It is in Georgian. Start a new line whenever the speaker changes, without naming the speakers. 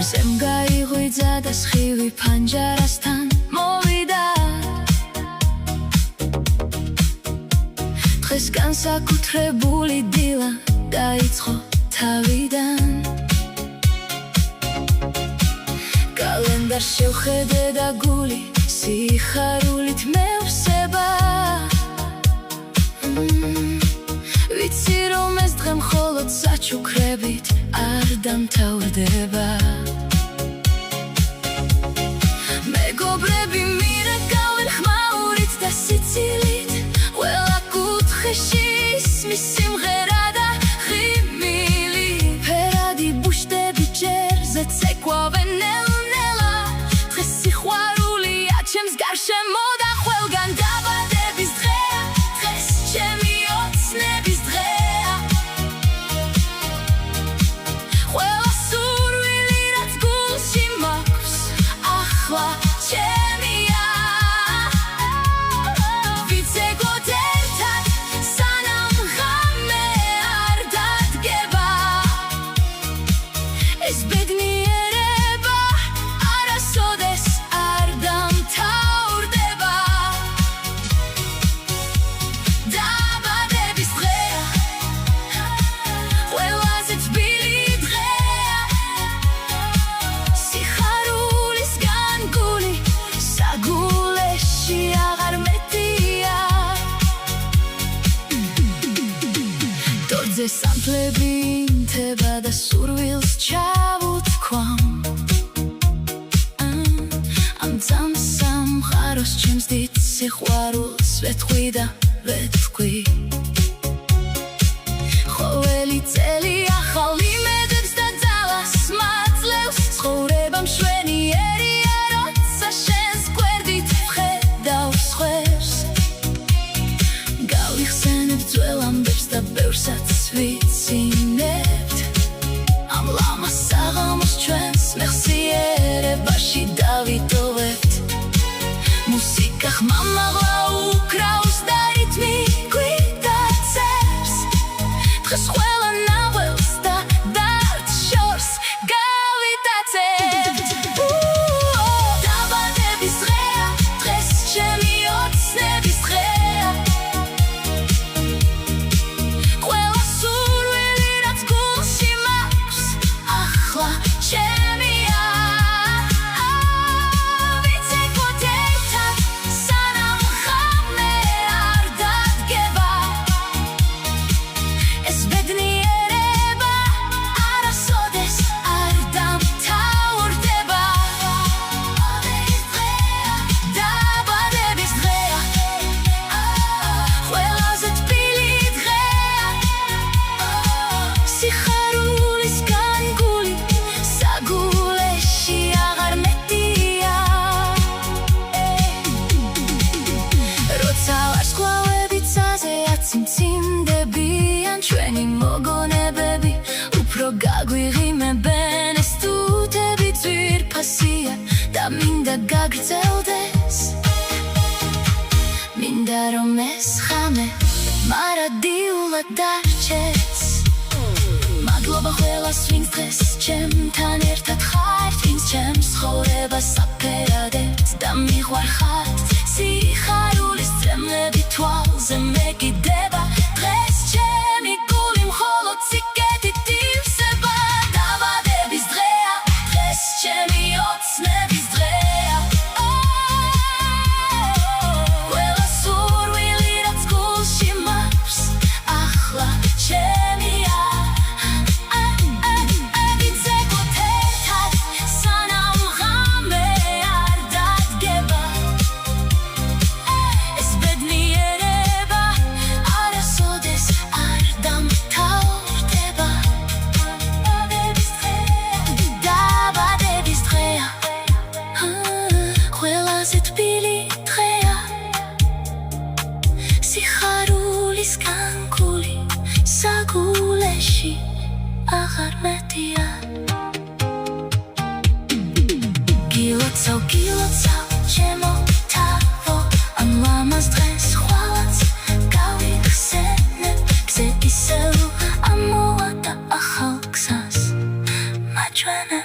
ზემგაიღვიძა და სხივი ფანჯარასთან მოვიდა დღეს განსაკუთრებული დილა დაიწყო თავიდან კალენდარს შევხედე და გული სიხარულით მევსება ვიცი რომ ეს დღე მხოლოდ საჩუქრებით არ დამთავრდება მეგობრები მირეკავენ ხმაურით და სიცილით ყველა კუთხეში ისმის სიმღერა და ხიმილი ფერადი ბუშტები ჭერზე ცეკვავენ ნელ-ნელა დღეს სიყვარულია ჩემს გარშემო და ყველგან დაბადების დღეა დღეს ჩემი ოცნების დღეა ყველა სურვილი რაც გულში მაქვს ახლა ჩემია ვიცეგოთ ერთად სანამ ღამე არ დადგება ეს ბედნიერება არასოდეს არ დამთავრდება დაბადების დღეა ყველაზე თბილი დღეა სიხარულისგან გული საგულეში აღარ მეტია დორძე სამთლები ინთება და სურვილს ჩავუთქვამ ამ ძამს სამყაროს ჩემს დიდ სიყვარულს ვეთქვი და ვეთქვი ყოველი წელი ახალ იმედებს და ძალას მაძლევს ცხოვრება მშვენიერია როცა შენს გვერდით ვხედავ სხვებს გავიხსენებ ძველ ამბებს და ბევრსაც ვიცინებთ ამ ლამას საღამოს ჩვენს მეხსიერებაში დავიტოვებთ მუსიკა ხმამაღლა უკრავს და რითმი გვიტაცებს დღეს ყველა ნაველს და დართ შორს გავიტაცებთ დაბადების დღეა დღეს ჩემი ოცნების დღეა ყველა სურვილი რაც გულში მაქვს ახლა ჩემია ვიცეგოთ ერთად სანამ ღამე არ დადგება ეს ბედნიერება არასოდეს არ დამთავრდება დაბადების დღეა ყველაზე თბილი დღეა სიხარულისგან გული საგულეში აღარ მეტია როცა ვარსკვლავები ცაზეა ციმციმდებიან ჩვენი მოგონებები უფრო გაგვიღიმებენ ეს თუთები ძვირფასია და მინდა გაგრძელდეს მინდა რომ ეს ღამე მარადიულად დარჩეს მადლობა ყველას ვინც დღეს ჩემთან ერთად ხართ ვინც ჩემს ცხოვრებას აფერადებთ და მიყვარხართ სიხარულის წემლები თვალზე მეკიდება დღეს ჩემი გული მხოლოდ სიკეთით ივსება დაბადების დღეა დღეს ჩემი ოცნების დღეა ყველა სურვილი რაც გულში მაქვს ახლა ჩემია ვიცეგოთ ერთად სანამ ღამე არ დადგება ჩვენა